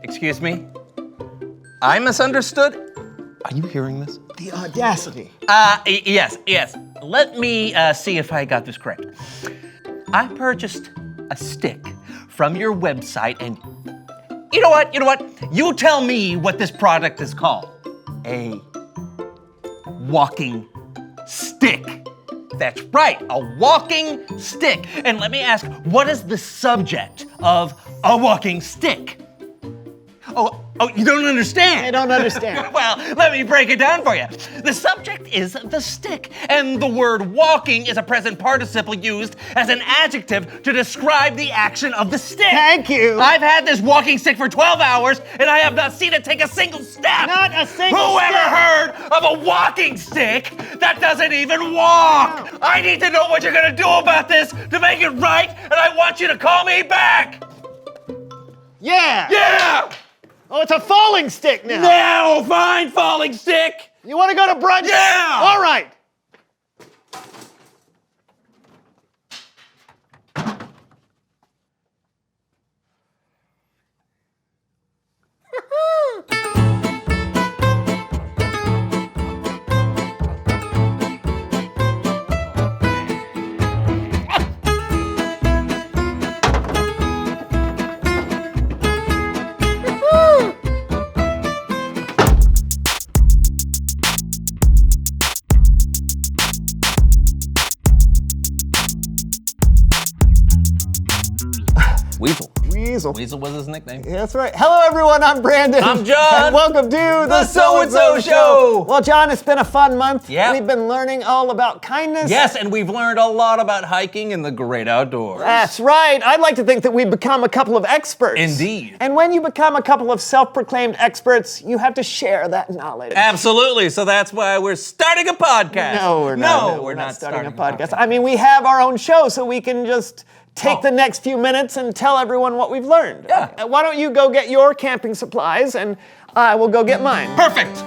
Excuse me? I misunderstood? Are you hearing this? The audacity. Yes. Let me see if I got this correct. I purchased a stick from your website and you know what? You tell me what this product is called. A walking stick. That's right, a walking stick. And let me ask, what is the subject of a walking stick? Oh, you don't understand? I don't understand. Well, let me break it down for you. The subject is the stick, and the word walking is a present participle used as an adjective to describe the action of the stick. Thank you. I've had this walking stick for 12 hours, and I have not seen it take a single step. Not a single Whoever step. heard of a walking stick that doesn't even walk? No. I need to know what you're gonna do about this to make it right, and I want you to call me back. Yeah. Yeah! Oh, it's a falling stick now. Now, fine, falling stick. You want to go to brunch? Yeah. All right. Weasel. Weasel. Weasel was his nickname. Yeah, that's right. Hello, everyone. I'm Brandon. I'm John. And welcome to The So-and-so Show. Well, John, it's been a fun month. Yeah. We've been learning all about kindness. Yes, and we've learned a lot about hiking in the great outdoors. That's right. I'd like to think that we've become a couple of experts. Indeed. And when you become a couple of self-proclaimed experts, you have to share that knowledge. Absolutely. So that's why we're starting a podcast. No, we're not. No, we're not starting a podcast. I mean, we have our own show, so we can just take Oh. the next few minutes and tell everyone what we've learned. Yeah. Why don't you go get your camping supplies, and I will go get mine. Perfect.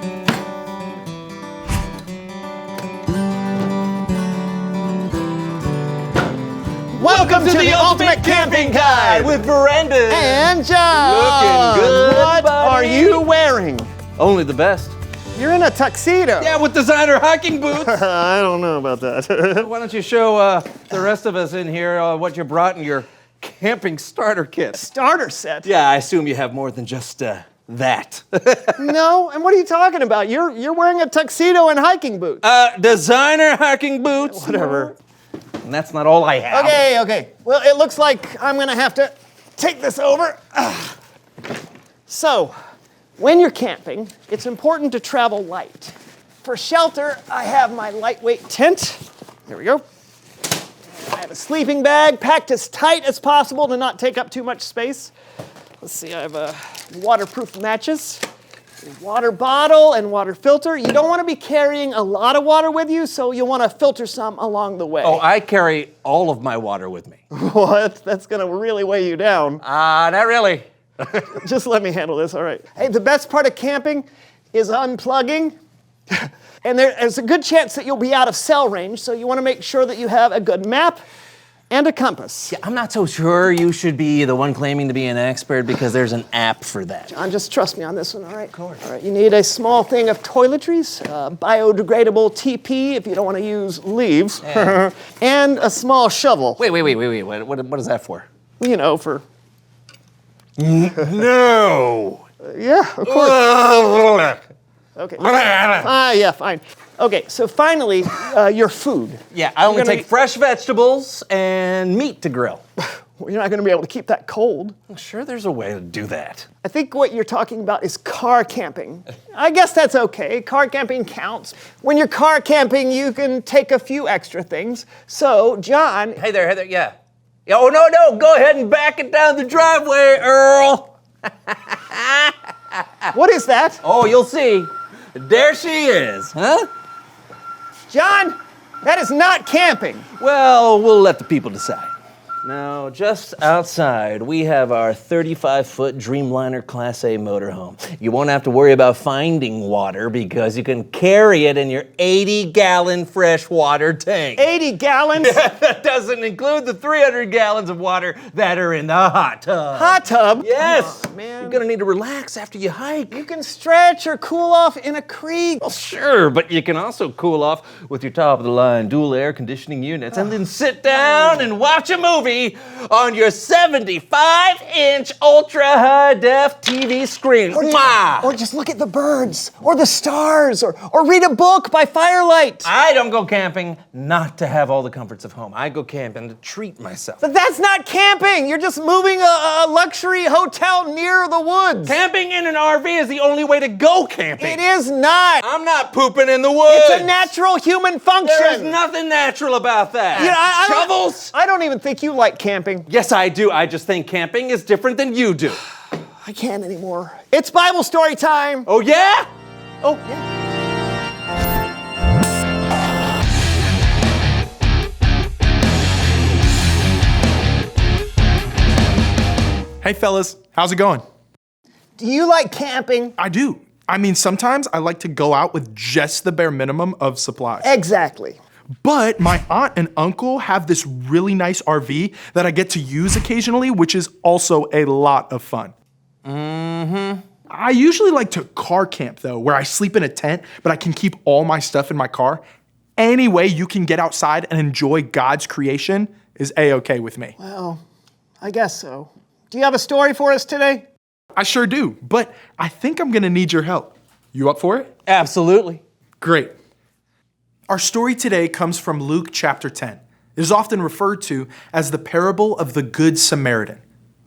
Welcome to the Ultimate Camping Guide with Brandon. and John. Looking good, What buddy. are you wearing? Only the best. You're in a tuxedo. Yeah, with designer hiking boots. I don't know about that. Why don't you show the rest of us in here what you brought in your camping starter kit? Starter set. Yeah, I assume you have more than just that. No, and what are you talking about? You're wearing a tuxedo and hiking boots. Designer hiking boots. Whatever. And that's not all I have. Okay. Well, it looks like I'm gonna have to take this over. So, when you're camping, it's important to travel light. For shelter, I have my lightweight tent. There we go. I have a sleeping bag packed as tight as possible to not take up too much space. Let's see, I have waterproof matches, a water bottle, and water filter. You don't want to be carrying a lot of water with you, so you'll want to filter some along the way. Oh, I carry all of my water with me. What? That's gonna really weigh you down. Not really. Just let me handle this, all right. Hey, the best part of camping is unplugging. And there's a good chance that you'll be out of cell range, so you want to make sure that you have a good map and a compass. Yeah, I'm not so sure you should be the one claiming to be an expert because there's an app for that. John, just trust me on this one, all right? Of course. All right, you need a small thing of toiletries, biodegradable TP if you don't want to use leaves, Yeah. and a small shovel. Wait. What is that for? You know, for, No. yeah, of course. Okay. Yeah, fine. Okay, so finally, your food. Yeah, I only You're gonna take fresh vegetables and meat to grill. Well, you're not going to be able to keep that cold. I'm sure there's a way to do that. I think what you're talking about is car camping. I guess that's okay. Car camping counts. When you're car camping, you can take a few extra things. So, John, Hey there, yeah. Oh, no, go ahead and back it down the driveway, Earl. what is that? Oh, you'll see. There she is, huh? John, that is not camping. Well, we'll let the people decide. Now, just outside, we have our 35-foot Dreamliner Class A motorhome. You won't have to worry about finding water because you can carry it in your 80-gallon freshwater tank. 80 gallons? That doesn't include the 300 gallons of water that are in the hot tub. Hot tub? Yes. Oh, man. You're gonna need to relax after you hike. You can stretch or cool off in a creek. Well, sure, but you can also cool off with your top-of-the-line dual air conditioning units and then sit down and watch a movie on your 75-inch ultra-high-def TV screen. Or just look at the birds, or the stars, or read a book by firelight. I don't go camping not to have all the comforts of home. I go camping to treat myself. But that's not camping. You're just moving a luxury hotel near the woods. Camping in an RV is the only way to go camping. It is not. I'm not pooping in the woods. It's a natural human function. There is nothing natural about that. You know, Shovels? I don't even think you like camping. Yes, I do. I just think camping is different than you do. I can't anymore. It's Bible story time. Oh, yeah? Oh, yeah. Hey fellas, how's it going? Do you like camping? I do. I mean, sometimes I like to go out with just the bare minimum of supplies. Exactly. But my aunt and uncle have this really nice RV that I get to use occasionally, which is also a lot of fun. I usually like to car camp though, where I sleep in a tent, but I can keep all my stuff in my car. Any way you can get outside and enjoy God's creation is A-okay with me. Well, I guess so. Do you have a story for us today? I sure do, but I think I'm gonna need your help. You up for it? Absolutely. Great. Our story today comes from Luke chapter 10. It is often referred to as the parable of the Good Samaritan.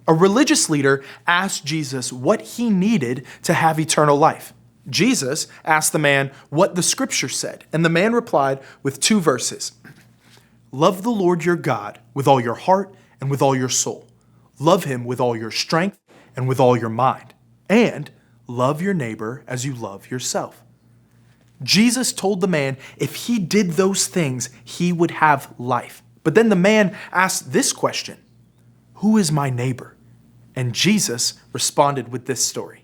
A religious leader asked Jesus what he needed to have eternal life. Jesus asked the man what the scripture said, and the man replied with 2 verses. Love the Lord your God with all your heart and with all your soul. Love him with all your strength and with all your mind. And love your neighbor as you love yourself. Jesus told the man if he did those things, he would have life. But then the man asked this question, who is my neighbor? And Jesus responded with this story.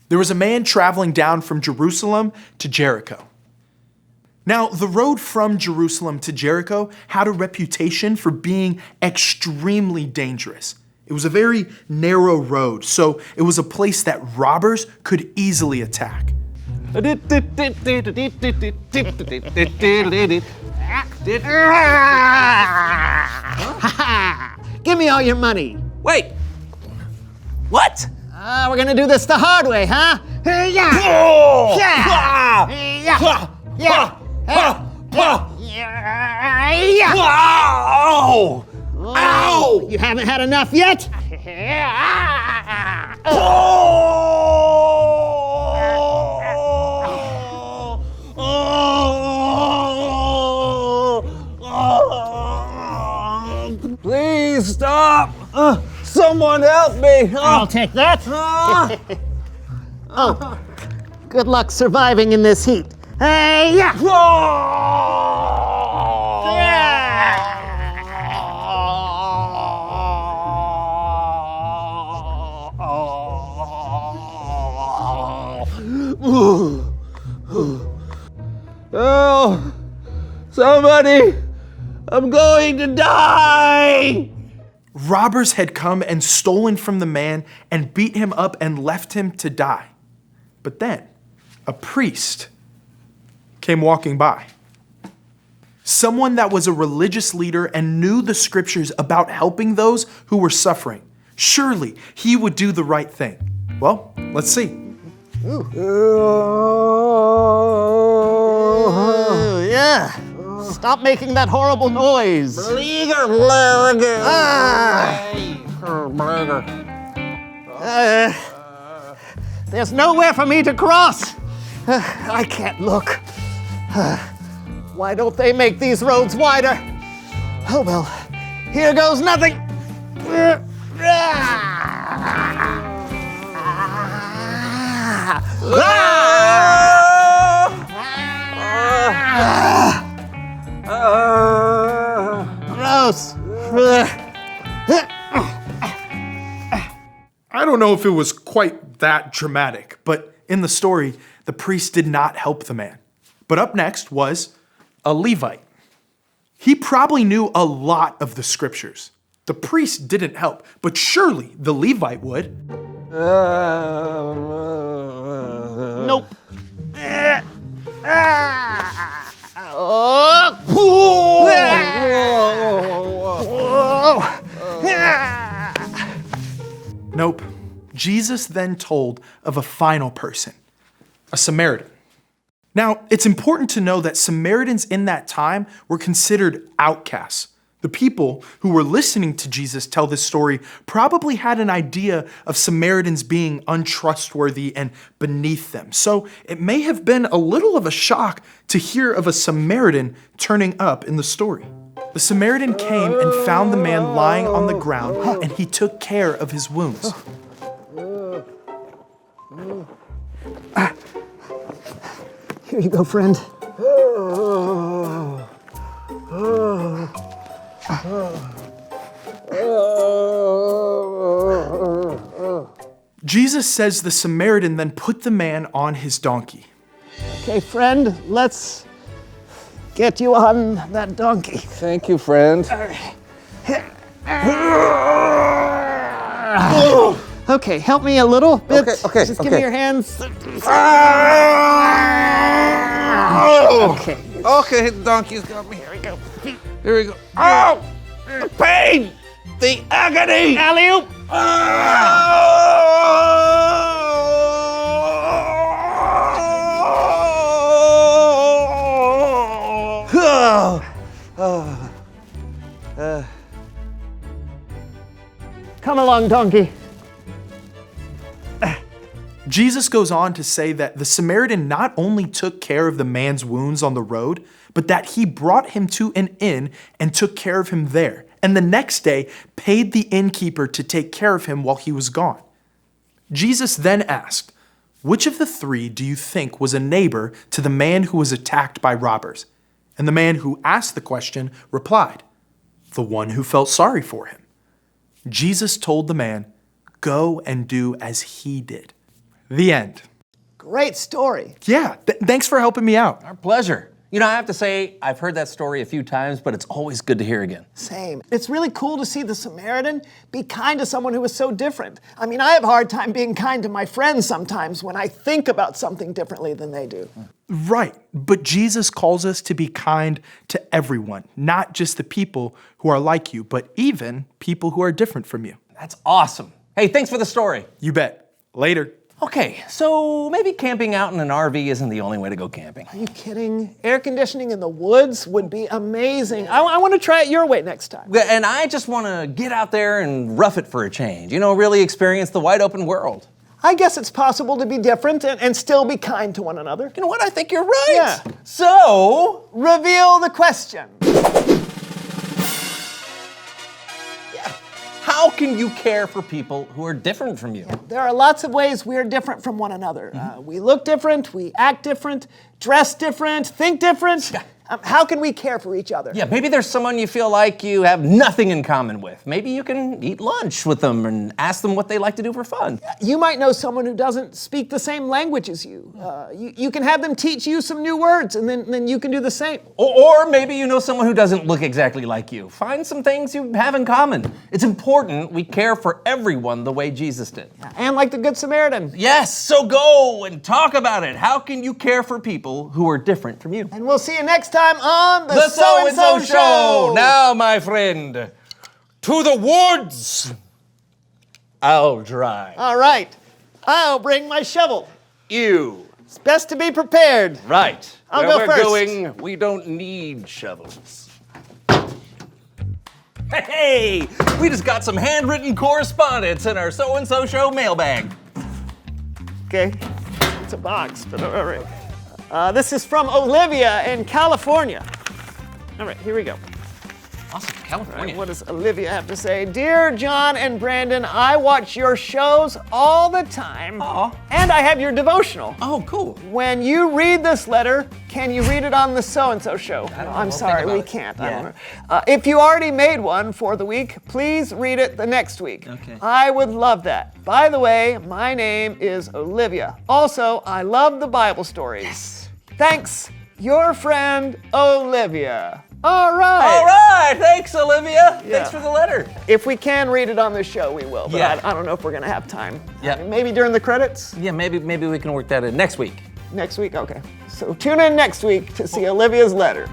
There was a man traveling down from Jerusalem to Jericho. Now, the road from Jerusalem to Jericho had a reputation for being extremely dangerous. It was a very narrow road, so it was a place that robbers could easily attack. Give me all your money. Wait. What? We're gonna do this the hard way, huh? Ow! Ow! You haven't had enough yet? Please stop! Someone help me! I'll take that. Oh, good luck surviving in this heat. Hey, yeah. Oh, somebody! I'm going to die! Robbers had come and stolen from the man and beat him up and left him to die. But then a priest came walking by. Someone that was a religious leader and knew the scriptures about helping those who were suffering. Surely he would do the right thing. Well, let's see. Yeah. Stop making that horrible noise. There's nowhere for me to cross. I can't look. Why don't they make these roads wider? Oh well, here goes nothing. Gross. I don't know if it was quite that dramatic, but in the story, the priest did not help the man. But up next was a Levite. He probably knew a lot of the scriptures. The priest didn't help, but surely the Levite would. Nope. Nope. Jesus then told of a final person, a Samaritan. Now, it's important to know that Samaritans in that time were considered outcasts. The people who were listening to Jesus tell this story probably had an idea of Samaritans being untrustworthy and beneath them. So it may have been a little of a shock to hear of a Samaritan turning up in the story. The Samaritan came and found the man lying on the ground, and he took care of his wounds. Here you go, friend. Jesus says the Samaritan then put the man on his donkey. Okay, friend, let's get you on that donkey. Thank you, friend. Okay, help me a little bit. Okay, Just give me your hands. Okay. Okay, the donkey's got me. Here we go. Here we go. Oh! The pain! The agony! Alley-oop! Come along, donkey. Jesus goes on to say that the Samaritan not only took care of the man's wounds on the road, but that he brought him to an inn and took care of him there, and the next day paid the innkeeper to take care of him while he was gone. Jesus then asked, "Which of the three do you think was a neighbor to the man who was attacked by robbers?" And the man who asked the question replied, "The one who felt sorry for him." Jesus told the man, "Go and do as he did." The end. Great story. Yeah, thanks for helping me out. Our pleasure. You know, I have to say, I've heard that story a few times, but it's always good to hear again. Same. It's really cool to see the Samaritan be kind to someone who is so different. I mean, I have a hard time being kind to my friends sometimes when I think about something differently than they do. Right, but Jesus calls us to be kind to everyone, not just the people who are like you, but even people who are different from you. That's awesome. Hey, thanks for the story. You bet. Later. Okay, so maybe camping out in an RV isn't the only way to go camping. Are you kidding? Air conditioning in the woods would be amazing. I want to try it your way next time. And I just want to get out there and rough it for a change. You know, really experience the wide open world. I guess it's possible to be different and still be kind to one another. You know what? I think you're right. Yeah. So, Reveal the question. how can you care for people who are different from you? There are lots of ways we are different from one another. We look different, we act different, dress different, think different. How can we care for each other? Yeah, maybe there's someone you feel like you have nothing in common with. Maybe you can eat lunch with them and ask them what they like to do for fun. You might know someone who doesn't speak the same language as you. You can have them teach you some new words, and then you can do the same. Or maybe you know someone who doesn't look exactly like you. Find some things you have in common. It's important we care for everyone the way Jesus did. And like the Good Samaritan. Yes, so go and talk about it. How can you care for people who are different from you? And we'll see you next time on The So-and-so Show. Now, my friend, to the woods. I'll drive. All right. I'll bring my shovel. You. It's best to be prepared. Right. I'll Where go we're first. going, we don't need shovels. Hey, we just got some handwritten correspondence in our So-and-so Show mailbag. Okay. It's a box, but all right. This is from Olivia in California. All right, here we go. Awesome. California. What does Olivia have to say? Dear John and Brandon, I watch your shows all the time. Aw. And I have your devotional. Oh, cool. When you read this letter, can you read it on the so-and-so show? I don't know. I'm We'll sorry, think we about it. can't. Yeah. I don't know. If you already made one for the week, please read it the next week. Okay. I would love that. By the way, my name is Olivia. Also, I love the Bible stories. Yes. Thanks, your friend, Olivia. All right. All right. Thanks, Olivia. Thanks for the letter. If we can read it on the show, we will. But Yeah. I don't know if we're going to have time. Yeah. I mean, maybe during the credits? Yeah, maybe we can work that in next week. Next week? Okay. So tune in next week to see Olivia's letter.